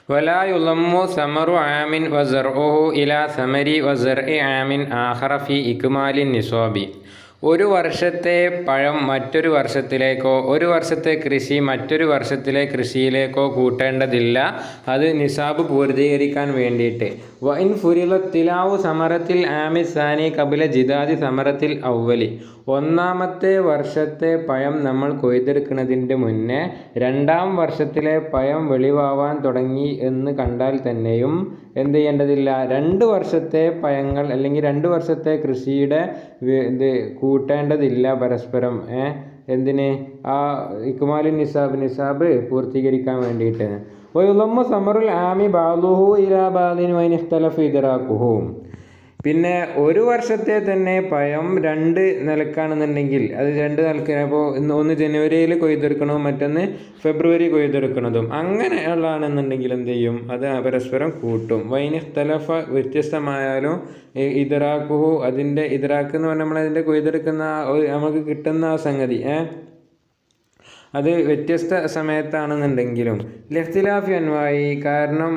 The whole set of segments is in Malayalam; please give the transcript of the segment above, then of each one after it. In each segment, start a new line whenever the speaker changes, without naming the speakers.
ولا يضم ثمر عام وزرعه إلى ثمر وزرع عام آخر في إكمال النصاب. ഒരു വർഷത്തെ പഴം മറ്റൊരു വർഷത്തിലേക്കോ ഒരു വർഷത്തെ കൃഷി മറ്റൊരു വർഷത്തിലെ കൃഷിയിലേക്കോ കൂട്ടേണ്ടതില്ല, അത് നിസാബ് പൂർത്തീകരിക്കാൻ വേണ്ടിയിട്ട്. വൈൻ ഫുരിലത്തിലാവു സമറത്തിൽ ആമി സാനി കബില ജിദാദി സമറത്തിൽ ഔവലി. ഒന്നാമത്തെ വർഷത്തെ പഴം നമ്മൾ കൊയ്തെടുക്കുന്നതിൻ്റെ മുന്നേ രണ്ടാം വർഷത്തിലെ പഴം വെളിവാവാൻ തുടങ്ങി എന്ന് കണ്ടാൽ തന്നെയും എന്ത് ചെയ്യേണ്ടതില്ല, 2 വർഷത്തെ പഴങ്ങൾ അല്ലെങ്കിൽ 2 വർഷത്തെ കൃഷിയുടെ ഇത് കൂട്ടേണ്ടതില്ല പരസ്പരം. എന്തിന്? ആ ഇക്മാലി നിസാബ് പൂർത്തീകരിക്കാൻ വേണ്ടിയിട്ട്. വയുളമ്മു സമറുൽ ആമി ബാലുഹു ഇലാ ബാലിൻ വൈൻ ഇഖ്തലഫ ഇദ്റാഖുഹു. പിന്നെ ഒരു വർഷത്തെ തന്നെ പഴം 2 നിലക്കാണെന്നുണ്ടെങ്കിൽ അത് 2 നിലക്ക്, അപ്പോൾ ഒന്ന് ജനുവരിയിൽ കൊയ്തെടുക്കണതും മറ്റൊന്ന് ഫെബ്രുവരി കൊയ്തെടുക്കുന്നതും അങ്ങനെയുള്ളതാണെന്നുണ്ടെങ്കിൽ എന്ത് ചെയ്യും, അത് പരസ്പരം കൂട്ടും. വൈനിഖ്തലഫ വ്യത്യസ്തമായാലും ഇദ്റാഖുഹു, അതിൻ്റെ ഇദ്റാഖ് എന്ന് പറഞ്ഞാൽ നമ്മളതിൻ്റെ കൊയ്തെടുക്കുന്ന നമുക്ക് കിട്ടുന്ന ആ സംഗതി അത് വ്യത്യസ്ത സമയത്താണെന്നുണ്ടെങ്കിലും ലഖ്തിലാഫി അൻവായി, കാരണം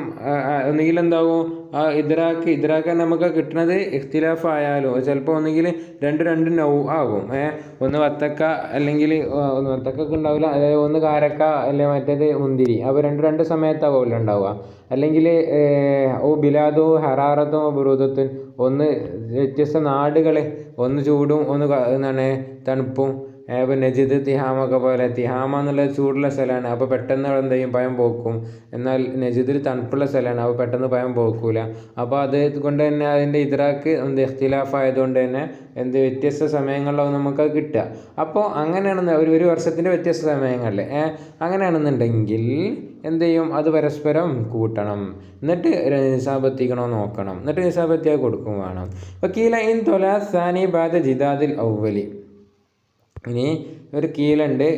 ഒന്നുകിൽ എന്താവും ആ ഇദ്രാക്ക് നമുക്ക് കിട്ടുന്നത് ഇഖ്തിലാഫ് ആയാലും ചിലപ്പോൾ ഒന്നുകിൽ രണ്ട് നൗ ആകും. ഒന്ന് വത്തക്ക അല്ലെങ്കിൽ ഒന്ന് വത്തക്കൊക്കെ ഉണ്ടാവില്ല, അതായത് ഒന്ന് കാരക്ക അല്ലെങ്കിൽ മറ്റേത് മുന്തിരി. അപ്പോൾ രണ്ട് സമയത്താവുമല്ലോ ഉണ്ടാവുക. അല്ലെങ്കിൽ ബിലാദോ ഹറാറത്തോ ബുറൂദത്തുൻ, ഒന്ന് വ്യത്യസ്ത നാടുകൾ, ഒന്ന് ചൂടും ഒന്ന് എന്താണ് തണുപ്പും. ഇപ്പോൾ നജിദ് തിഹാമൊക്കെ പോലെ, തിഹാമ എന്നുള്ള ചൂടുള്ള സ്ഥലമാണ്, അപ്പോൾ പെട്ടെന്ന് എന്ത് ചെയ്യും, പഴം പോക്കും. എന്നാൽ നജിദിൽ തണുപ്പുള്ള സ്ഥലമാണ്, അപ്പോൾ പെട്ടെന്ന് പഴം പോക്കൂല. അപ്പോൾ അത് കൊണ്ട് തന്നെ അതിൻ്റെ ഇദ്രാക്ക് ഇഖ്തിലാഫ് ആയതുകൊണ്ട് തന്നെ വ്യത്യസ്ത സമയങ്ങളിലാവും നമുക്കത് കിട്ടുക. അപ്പോൾ അങ്ങനെയാണെന്ന് ഒരു വർഷത്തിൻ്റെ വ്യത്യസ്ത സമയങ്ങളിൽ അങ്ങനെയാണെന്നുണ്ടെങ്കിൽ എന്ത് ചെയ്യും, അത് പരസ്പരം കൂട്ടണം. എന്നിട്ട് നിസാബെത്തിക്കണോ നോക്കണം, എന്നിട്ട് നിസാബെത്തിയാൽ കൊടുക്കും വേണം. വക്കീല ഇൻ തൊലാ സാനി ബാദ ജിദാദിൽ ഔവലി. ഇനി ഒരു കീലുണ്ട്,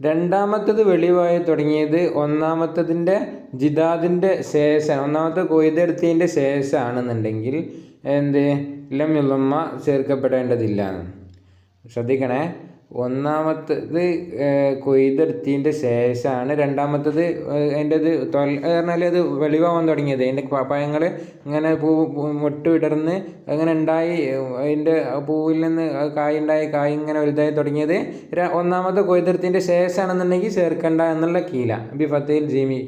രണ്ടാമത്തത് വെളിവായി തുടങ്ങിയത് ഒന്നാമത്തതിൻ്റെ ജിദാദിൻ്റെ ശേഷം, ഒന്നാമത്തെ കൊയ്തെടുത്തതിൻ്റെ ശേഷമാണെന്നുണ്ടെങ്കിൽ ലം യുളമ്മ ചേർക്കപ്പെടേണ്ടതില്ല. ശ്രദ്ധിക്കണേ, ഒന്നാമത്തത് കൊയ്തെടുത്തതിൻ്റെ ശേഷമാണ് രണ്ടാമത്തത് അതിൻ്റെത് പറഞ്ഞാൽ അത് വെളിവാകാൻ തുടങ്ങിയത്. അതിൻ്റെ പഴങ്ങൾ ഇങ്ങനെ മൊട്ട് വിടർന്ന് അങ്ങനെ ഉണ്ടായി, അതിൻ്റെ പൂവിൽ നിന്ന് കായ് ഇങ്ങനെ വലുതായി തുടങ്ങിയത് ഒന്നാമത്തെ കൊയ്തെടുത്തതിൻ്റെ ശേഷമാണെന്നുണ്ടെങ്കിൽ ചേർക്കണ്ട എന്നുള്ള കീല. ബി ഫത്തയിൽ ജിമി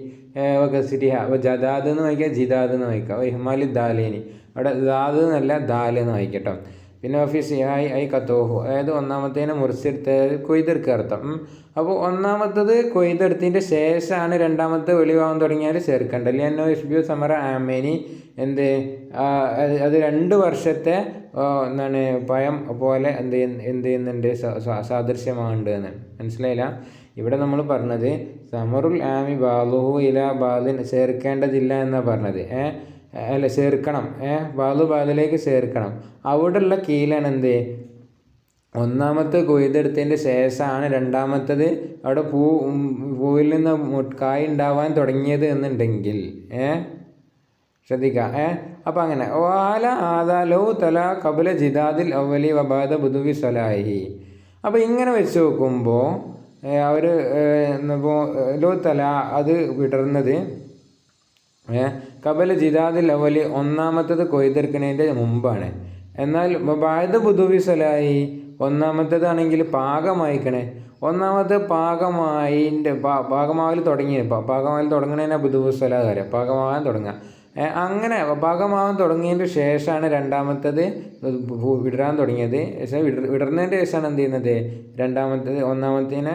കസിരിഹ ജദാദ് എന്ന് വായിക്കുക, ജിദാദ് എന്ന് വായിക്കുക. ഇഹ്മാലി ദാലേനി, അവിടെ ദാദ് എന്നല്ല ദാല് എന്ന് വായിക്കട്ടോ. പിന്നെ ഓഫീസ് ഐ കത്തോഹു, അതായത് ഒന്നാമത്തേനെ മുറിച്ചെടുത്ത് കൊയ്തെടുക്കുക അർത്ഥം. അപ്പോൾ ഒന്നാമത്തത് കൊയ്തെടുത്തതിൻ്റെ ശേഷമാണ് രണ്ടാമത്തെ വെളിവാകാൻ തുടങ്ങിയാൽ ചേർക്കേണ്ടത്. എന്നോ ഇഷ്ബിയു സമറ ആമേനി, അത് 2 വർഷത്തെ പഴം പോലെ എന്ത് ചെയ്യുന്നുണ്ട്, സാദൃശ്യമാകുന്നുണ്ട് എന്ന്. മനസ്സിലായില്ല? ഇവിടെ നമ്മൾ പറഞ്ഞത് സമറുൽ ആമി ബാലുഹു ഇലാ ബാലിൻ ചേർക്കേണ്ടതില്ല എന്നാണ് പറഞ്ഞത്. അല്ല, ചേർക്കണം. ബാലിലേക്ക് ചേർക്കണം. അവിടെയുള്ള കീലാണ് ഒന്നാമത്തെ കൊയ്തെടുത്തതിൻ്റെ ശേഷമാണ് രണ്ടാമത്തത് അവിടെ പൂവിൽ നിന്ന് കായ് ഉണ്ടാവാൻ തുടങ്ങിയത് എന്നുണ്ടെങ്കിൽ ശ്രദ്ധിക്കുക. അപ്പം അങ്ങനെ വാല ആദാലോ തല കബല ജിദാദിൽ അവലി വബാദ ബുദുവി സലാഹി. അപ്പോൾ ഇങ്ങനെ വെച്ച് നോക്കുമ്പോൾ അവർ ലോ തല അത് വിടർന്നത് കബല ജിദാദിൽ അവലി ഒന്നാമത്തത് കൊയ്തെടുക്കുന്നതിൻ്റെ മുമ്പാണ്. എന്നാൽ ബാദ ബുദുവി സലാഹി ഒന്നാമത്തേതാണെങ്കിൽ പാകമായിക്കണേ. ഒന്നാമത്തെ പാകമാവൽ തുടങ്ങണേനെ ബുദുവി സലാഹ് പാകമാകാൻ തുടങ്ങുക. അങ്ങനെ പാകമാകാൻ തുടങ്ങിയതിന് ശേഷമാണ് രണ്ടാമത്തത് വിടരാൻ തുടങ്ങിയത്. വിടർന്നതിൻ്റെ ശേഷമാണ് എന്ത് ചെയ്യുന്നത്, ഒന്നാമത്തേനെ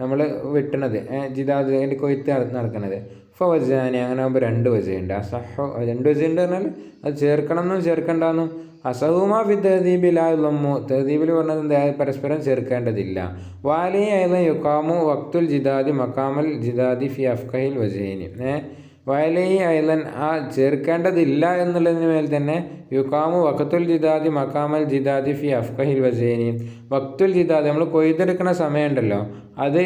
നമ്മൾ വെട്ടണത്, ജിദാദ് അതിൻ്റെ കൊയ്ത്ത് നടക്കുന്നത്. ഫവജാനി, അങ്ങനെ ആകുമ്പോൾ 2 വജയുണ്ട്. അസഹോ 2 വജയുണ്ട് പറഞ്ഞാൽ അത് ചേർക്കണം എന്നും ചേർക്കണ്ടെന്നും. അസഹുമാ ഫി തഹദീബിൽ ആയുള്ളമ്മു, തഹദീബിൽ പറഞ്ഞത് പരസ്പരം ചേർക്കേണ്ടതില്ല. വാലി ആയത് യുക്കാമു വക്തുൽ ജിദാദി മക്കാമൽ ജിദാദി ഫി അഫ്കഹിൽ വജയിനി. വയലി അയലൻ ആ ചേർക്കേണ്ടതില്ല എന്നുള്ളതിന് മേൽ തന്നെ യുക്കാമു വക്തുൽ ജിദാദി മക്കാമൽ ജിദാദി ഫി അഫ്കഹിൽ വജയിനി. വക്തുൽ ജിദാദ് നമ്മൾ കൊയ്തെടുക്കുന്ന സമയമുണ്ടല്ലോ, അത്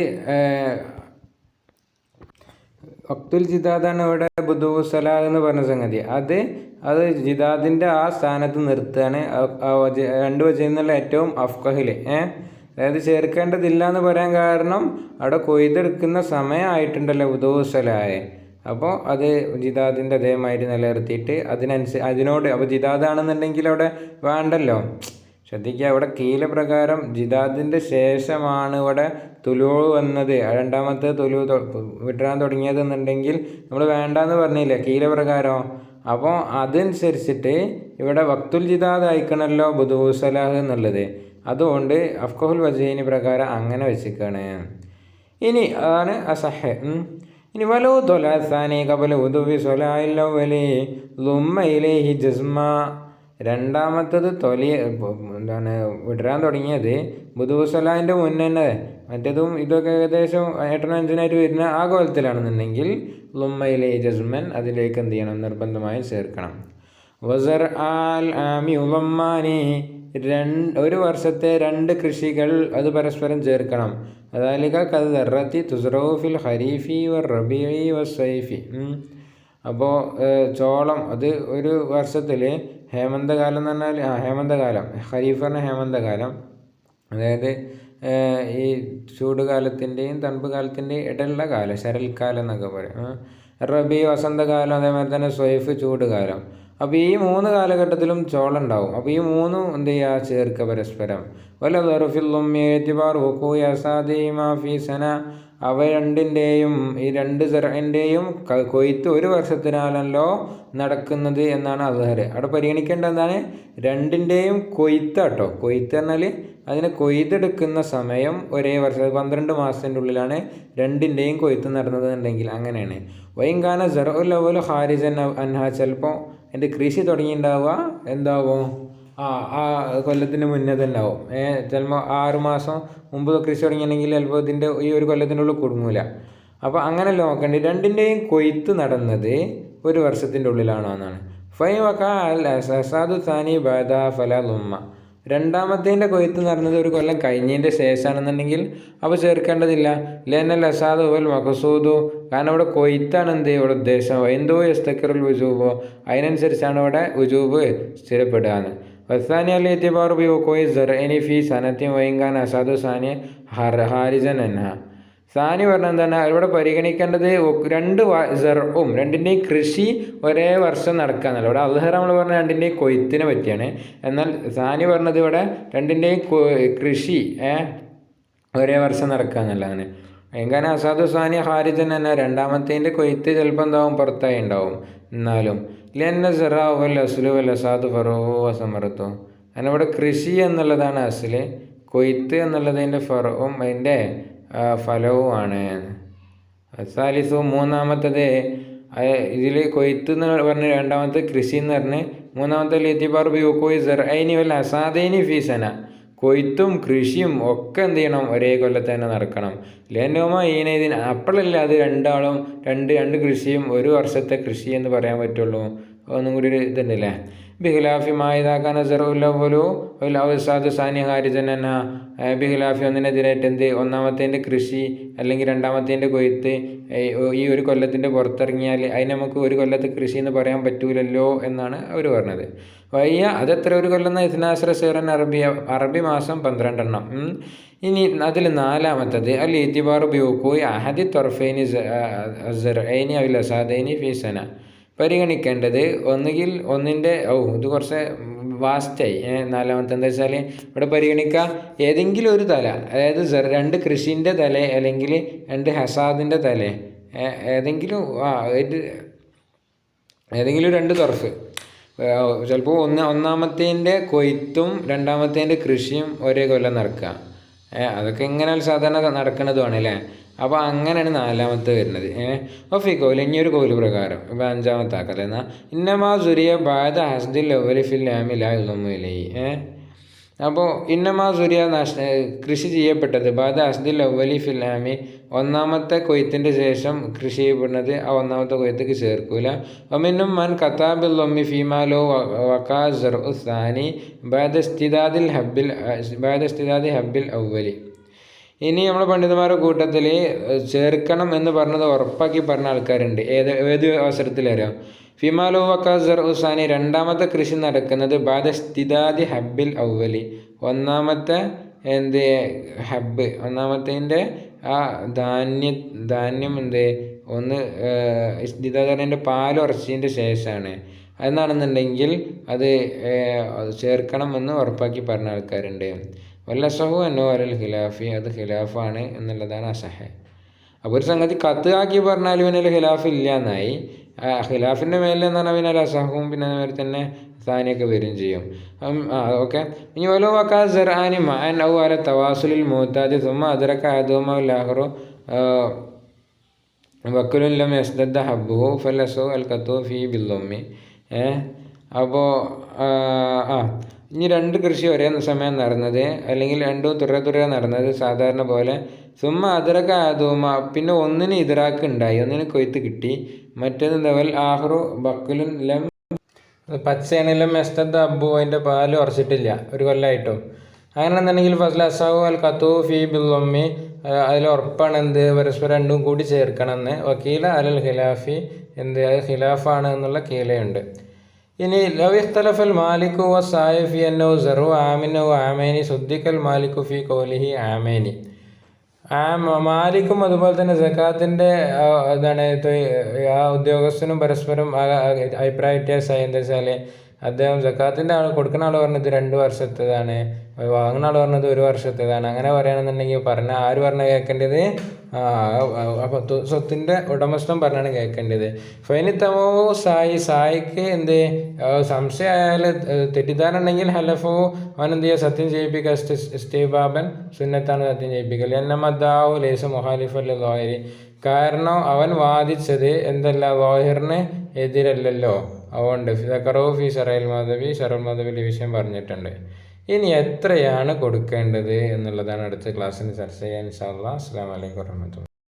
വക്തുൽ ജിദാദാണ് ഇവിടെ ബുദുവു സലാഹ് എന്ന് പറഞ്ഞ സംഗതി. അത് ജിദാദിൻ്റെ ആ സ്ഥാനത്ത് നിർത്തുകയാണ്. 2 വജയിൽ നിന്നുള്ള ഏറ്റവും അഫ്കഹിൽ അതായത് ചേർക്കേണ്ടതില്ല എന്ന് പറയാൻ കാരണം അവിടെ കൊയ്തെടുക്കുന്ന സമയമായിട്ടുണ്ടല്ലോ ബുദുവു സലാഹ്, അപ്പോൾ അത് ജിദാദിൻ്റെ അതേമാതിരി നിലനിർത്തിയിട്ട് അതിനോട് അപ്പോൾ ജിദാദാണെന്നുണ്ടെങ്കിൽ അവിടെ വേണ്ടല്ലോ. ശ്രദ്ധിക്കുക, ഇവിടെ കീലപ്രകാരം ജിദാദിൻ്റെ ശേഷമാണ് ഇവിടെ തുലു വന്നത്, രണ്ടാമത്തെ തുലു വിട്ടാൻ തുടങ്ങിയതെന്നുണ്ടെങ്കിൽ നമ്മൾ വേണ്ടാന്ന് പറഞ്ഞില്ലേ കീലപ്രകാരം. അപ്പോൾ അതനുസരിച്ചിട്ട് ഇവിടെ വക്തുൽ ജിദാദ് അയക്കണമല്ലോ ബുദൂസലാഹ് എന്നുള്ളത്. അതുകൊണ്ട് അഫ്കഹുൽ വജീനി പ്രകാരം അങ്ങനെ വെച്ചിരിക്കുകയാണ്. ഇനി അതാണ് അസഹ്. ഇനി വലോ തൊലാസാനി കബല ഉദുവി സൊലായില്ലി ലുമ്മയിലേഹി ജസ്മ. രണ്ടാമത്തത് എന്താണ് വിടരാൻ തുടങ്ങിയത് ബുദൂസലാൻ്റെ മുന്നേ തന്നെ, മറ്റേതും ഇതൊക്കെ ഏകദേശം 8-5 വരുന്ന ആ കോലത്തിലാണെന്നുണ്ടെങ്കിൽ ലുമ്മയിലെ ജസ്മൻ അതിലേക്ക് എന്ത് ചെയ്യണം, നിർബന്ധമായും ചേർക്കണം. വസർ ആൽ ആമി ഉലമ്മാനി, ഒരു വർഷത്തെ 2 കൃഷികൾ അത് പരസ്പരം ചേർക്കണം. അതാലിക കദറത്തി തുസ്റൗഫിൽ ഖരീഫി വറബീഇ വസൈഫി. അപ്പോൾ ചോളം അത് ഒരു വർഷത്തിൽ ഹേമന്തകാലം എന്ന് പറഞ്ഞാൽ ഹേമന്തകാലം, ഖരീഫ് പറഞ്ഞാൽ ഹേമന്തകാലം, അതായത് ഈ ചൂടുകാലത്തിൻ്റെയും തണുപ്പ് കാലത്തിൻ്റെയും ഇടയുള്ള കാലം, ശരൽക്കാലം എന്നൊക്കെ പറയും. റബി വസന്തകാലം, അതേമാതിരി തന്നെ സ്വൈഫ് ചൂടുകാലം. അപ്പോൾ ഈ 3 കാലഘട്ടത്തിലും ചോളം ഉണ്ടാവും. അപ്പോൾ ഈ 3 എന്ത് ചെയ്യുക, ചേർക്കുക പരസ്പരം. വല ദറുഫില്ലുമ്മിയത്തിബാർ ഹുക്കൂ യസാദിമാ ഫി സന. അവ രണ്ടിൻ്റെയും ഈ 2 സെറൻ്റെയും കൊയ്ത്ത് ഒരു വർഷത്തിനാണല്ലോ നടക്കുന്നത് എന്നാണ് അദ്ഹർ. അവിടെ പരിഗണിക്കേണ്ട എന്താണ്, 2ൻ്റെയും കൊയ്ത്ത് കേട്ടോ. കൊയ്ത്ത് പറഞ്ഞാൽ അതിനെ കൊയ്തെടുക്കുന്ന സമയം ഒരേ വർഷം 12 മാസത്തിൻ്റെ ഉള്ളിലാണ് 2ൻ്റെയും കൊയ്ത്ത് നടന്നതെന്നുണ്ടെങ്കിൽ അങ്ങനെയാണ്. വൈകാന സെറഉൽ അവ്വൽ ഖാരിജൻ അൻഹ, ചിലപ്പോൾ എൻ്റെ കൃഷി തുടങ്ങിയിട്ടുണ്ടാവുക എന്താവും ആ കൊല്ലത്തിന് മുന്നേ തന്നെ ആവും. ചിലപ്പോൾ 6 മാസം മുമ്പ് കൃഷി തുടങ്ങിയിട്ടുണ്ടെങ്കിൽ ചിലപ്പോൾ ഇതിൻ്റെ ഈ ഒരു കൊല്ലത്തിൻ്റെ ഉള്ളിൽ കുടുങ്ങൂല. അപ്പോൾ അങ്ങനെയല്ല നോക്കേണ്ടി, 2ൻ്റെയും കൊയ്ത്ത് നടന്നത് ഒരു വർഷത്തിൻ്റെ ഉള്ളിലാണോ എന്നാണ്. ഫൈ വക്കാ അൽ അസാദു സാനി ബാദ ഫല ലുമ്മ. രണ്ടാമത്തേൻ്റെ കൊയ്ത്ത് നടന്നത് ഒരു കൊല്ലം കഴിഞ്ഞതിൻ്റെ ശേഷമാണെന്നുണ്ടെങ്കിൽ അപ്പോൾ ചേർക്കേണ്ടതില്ല. ലെന്നൽ അസാദ് വൽ മഖസൂദു, കാരണം ഇവിടെ കൊയ്ത്താണ് എന്ത് ഇവിടെ ഉദ്ദേശം. എന്തോ യസ്തക്കിറുൽ വുജൂബോ, അതിനനുസരിച്ചാണ് ഇവിടെ വുജൂബ് സ്ഥിരപ്പെടുകയാണ്. വസാനി അൽ എത്തിബാറു ബി വഖൂഇ സറഇനി ഫി സനത്തി വൈൻകാന അസാദു സാനി ഹാരിജൻ അൻഹ. സാനി പറഞ്ഞാൽ എന്താണ്, ഇവിടെ പരിഗണിക്കേണ്ടത് 2 സെറും 2ൻ്റെയും കൃഷി ഒരേ വർഷം നടക്കാന്നല്ല. ഇവിടെ അദ്ഹർ നമ്മൾ പറഞ്ഞ 2ൻ്റെയും കൊയ്ത്തിനെ പറ്റിയാണ്. എന്നാൽ സാനി പറഞ്ഞത് ഇവിടെ 2ൻ്റെയും കൃഷി ഒരേ വർഷം നടക്കാന്നുള്ളതാണ്. എങ്ങനെ അസാദു സാനി ഹാരിജൻ തന്നെ, രണ്ടാമത്തേൻ്റെ കൊയ്ത്ത് ചിലപ്പോൾ എന്താവും പുറത്തായി ഉണ്ടാവും. എന്നാലും ലെന്ന സെറാവൽ അസുലു വൽ അസാദു ഫറോ സമർത്തു. അങ്ങനെ ഇവിടെ കൃഷി എന്നുള്ളതാണ് അസില്, കൊയ്ത്ത് എന്നുള്ളതിൻ്റെ ഫറവും അതിൻ്റെ ഫലവുമാണ്. സാലിസു, മൂന്നാമത്തത് ഇതിൽ കൊയ്ത്ത് എന്ന് പറഞ്ഞ്, രണ്ടാമത്തെ കൃഷി എന്ന് പറഞ്ഞ്, മൂന്നാമത്തെ ലിത്തിബാർ ബി വഖൂഇ സറഇനി വൽ അസാദൈനി ഫി സന. കൊയ്ത്തും കൃഷിയും ഒക്കെ എന്ത് ചെയ്യണം, ഒരേ കൊല്ലത്ത് തന്നെ നടക്കണം. ലേനോമ ഈനതിന്, അപ്പോഴല്ല അത് രണ്ടാളും രണ്ട് കൃഷിയും ഒരു വർഷത്തെ കൃഷി എന്ന് പറയാൻ പറ്റുള്ളൂ. ഒന്നും കൂടി ഒരു ഇതുണ്ടല്ലേ. ബിഖിലാഫി മായിതാക്കാൻ സെറുല്ലവലു അവസാദ് സാനി ഹാരിജൻ എന്ന ബിഖിലാഫി, ഒന്നിനെതിരായിട്ട് എന്ത്, ഒന്നാമത്തേൻ്റെ കൃഷി അല്ലെങ്കിൽ രണ്ടാമത്തേൻ്റെ കൊയ്ത്ത് ഈ ഒരു കൊല്ലത്തിൻ്റെ പുറത്തിറങ്ങിയാൽ അതിന് നമുക്ക് ഒരു കൊല്ലത്തെ കൃഷി എന്ന് പറയാൻ പറ്റൂലല്ലോ എന്നാണ് അവർ പറഞ്ഞത്. വയ്യ അതെത്ര ഒരു കൊല്ലം, ഇസ്നാശ്ര സേറൻ അറബി മാസം 12 എണ്ണം. ഇനി അതിൽ നാലാമത്തത് അൽ ഇത്തിബാറു ബി വഖൂഇ അഹദി ത്വർഫൈനി സറഇനി അവൽ അസാദൈനി ഫി സന. പരിഗണിക്കേണ്ടത് ഒന്നുകിൽ ഒന്നിൻ്റെ ഇത് കുറച്ച് വാസ്റ്റായി. നാലാമത്തെ എന്താ വെച്ചാൽ ഇവിടെ പരിഗണിക്കുക ഏതെങ്കിലും ഒരു തല, അതായത് 2 കൃഷിൻ്റെ തല അല്ലെങ്കിൽ 2 ഹസാദിൻ്റെ തല, ഏതെങ്കിലും 2 തൊർഫ്. ചിലപ്പോൾ ഒന്നാമത്തേൻ്റെ കൊയ്ത്തും രണ്ടാമത്തേൻ്റെ കൃഷിയും ഒരേ കൊല്ലം നടക്കുക. അതൊക്കെ എങ്ങനെയാണ് സാധാരണ നടക്കുന്നതുമാണ് അല്ലേ. അപ്പോൾ അങ്ങനെയാണ് നാലാമത്തെ വരുന്നത്. ഒഫിക്കോല് ഇനിയൊരു കോല് പ്രകാരം ഇപ്പോൾ 5-ാമത്തെ ആക്കല്ലേ. എന്നാൽ ഇന്നമാ സുരിയ ബാദ ഹസ്ദിൽ അവലി ഫിൽ ആമിലി. അപ്പോൾ ഇന്നമാ സുരിയ കൃഷി ചെയ്യപ്പെട്ടത് ബാദ ഹസ്ദിൽ അവലി ഫിൽ ആമി, ഒന്നാമത്തെ കൊയ്ത്തിൻ്റെ ശേഷം കൃഷി ചെയ്യപ്പെടുന്നത് ആ ഒന്നാമത്തെ കൊയ്ത്തേക്ക് ചേർക്കൂല. ഒമിന്നും മൻ കത്താബിൽ ഒമ്മി ഫീമാലോ വക്കാ സറു സാനി ബാദസ്തിദാദി ഹബ്ബിൽ അവലി. ഇനി നമ്മൾ പണ്ഡിതന്മാരുടെ കൂട്ടത്തിൽ ചേർക്കണം എന്ന് പറഞ്ഞത് ഉറപ്പാക്കി പറഞ്ഞ ആൾക്കാരുണ്ട്. ഏത് അവസരത്തിലറിയാം, ഫിമാലോ വക്കാസർ ഉസാനി, രണ്ടാമത്തെ കൃഷി നടക്കുന്നത് ബാദസ്തിദാദി ഹബ്ബിൽ അവലി, ഒന്നാമത്തെ ഹബ്ബ്, ഒന്നാമത്തേൻ്റെ ആ ധാന്യം ഒന്ന് ഇസ്തിദാറിൻ്റെ പാൽ ഉറച്ചതിൻ്റെ ശേഷമാണ്. എന്നാണെന്നുണ്ടെങ്കിൽ അത് ചേർക്കണമെന്ന് ഉറപ്പാക്കി പറഞ്ഞ ആൾക്കാരുണ്ട്. വല്ലസഹു എന്നോ അലൽ ഖിലാഫി, അത് ഖിലാഫാണ് എന്നുള്ളതാണ് അസഹ. അപ്പോൾ ഒരു സംഗതി കത്ത് ആക്കി പറഞ്ഞാൽ പിന്നെ ഖിലാഫ് ഇല്ല എന്നായി. ഖിലാഫിൻ്റെ മേലെ എന്ന് പറഞ്ഞാൽ പിന്നെ അസഹവും പിന്നെ അതുമാതിരി തന്നെ സാനിയൊക്കെ വരും ചെയ്യും. ഓക്കെ. ഇനി ഓലോ വക്കാ സെറാനി മാൻ ഔ അല തവാസുലിൽ മൂത്താജ് സുമ അതിരക്ക അദോമ ലാഹറു വക്കുലുല്ലം യസ്ദദ്ദ ഹബ്ബുഹു ഫലസു അൽ കത്തു ഫി ബില്ലുമ്മി. അപ്പോൾ ഇനി രണ്ട് കൃഷി ഒരേ സമയം നടന്നത് അല്ലെങ്കിൽ രണ്ടും തുറ നടന്നത് സാധാരണ പോലെ സുമ അതിരക്ക അദോമ, പിന്നെ ഒന്നിന് ഇതിറാക്ക് ഉണ്ടായി, ഒന്നിന് കൊയ്ത്ത് കിട്ടി, മറ്റേത് ദവൽ ആഹ്റു ബക്കുലുൻ ലം പച്ചയാണെങ്കിലും മെസ്തദ് അബ്ബു, അതിൻ്റെ പാല് ഉറച്ചിട്ടില്ല ഒരു കൊല്ലമായിട്ടും. അങ്ങനെയാണെന്നുണ്ടെങ്കിൽ ഫസ്ല അസാവു അൽ കത്തു ഫി ബില്ലുമ്മി, അതിൽ ഉറപ്പാണ് എന്ത് പരസ്പരം രണ്ടും കൂടി ചേർക്കണമെന്ന്. വക്കീല അലൽ ഖിലാഫി, എന്ത് അത് ഖിലാഫാണ് എന്നുള്ള കീലയുണ്ട്. ഇനി ലവ് ഇഖ്തലഫൽ മാലിക്കു വ സായിഫി എന്നോ സെറു ആമിനോ ആമേനി സുദ്ദിഖൽ മാലിക്കു ഫി കോലിഹി ആമേനി. മാലിക്കും അതുപോലെ തന്നെ സക്കാത്തിൻ്റെ എന്താണ് ആ ഉദ്യോഗസ്ഥനും പരസ്പരം അഭിപ്രായ വ്യത്യാസമായി. എന്താ വെച്ചാൽ അദ്ദേഹം സക്കാത്തിൻ്റെ കൊടുക്കുന്ന ആൾ പറഞ്ഞത് 2 വർഷത്തേതാണ്, വാങ്ങുന്ന ആൾ പറഞ്ഞത് 1 വർഷത്തേതാണ്. അങ്ങനെ പറയുകയാണെന്നുണ്ടെങ്കിൽ പറഞ്ഞാൽ ആര് പറഞ്ഞാൽ കേൾക്കേണ്ടത്? അപ്പോൾ സ്വത്തിൻ്റെ ഉടമസ്ഥൻ പറഞ്ഞാണ് കേൾക്കേണ്ടത്. ഫൈനി തമോ സായിക്ക് എന്ത് സംശയമായാൽ തെറ്റിദ്ധാരണ ഉണ്ടെങ്കിൽ ഹലഫോ അവൻ എന്ത് ചെയ്യുക? സത്യം ചെയ്യിപ്പിക്കുക. ഇസ്തിബാബൻ സുന്നത്താണ് സത്യം ചെയ്യിപ്പിക്കൽ. എന്നമദ്ദാവു ലേസ മുഹാലിഫല്ല ലോഹരി, കാരണം അവൻ വാദിച്ചത് എന്തല്ല ലോഹിറിന് എതിരല്ലല്ലോ. അതുകൊണ്ട് ഫിദക്കറോ ഫി ഷറൽ മദബിൽ ഈ വിഷയം പറഞ്ഞിട്ടുണ്ട്. ഇനി എത്രയാണ് കൊടുക്കേണ്ടത് എന്നുള്ളതാണ് അടുത്ത ക്ലാസ്സിന് ചർച്ച ചെയ്യാൻ. ഇൻഷാ അല്ലാഹ്. അസ്സലാമു അലൈക്കും വറഹ്മത്തുള്ളാഹി.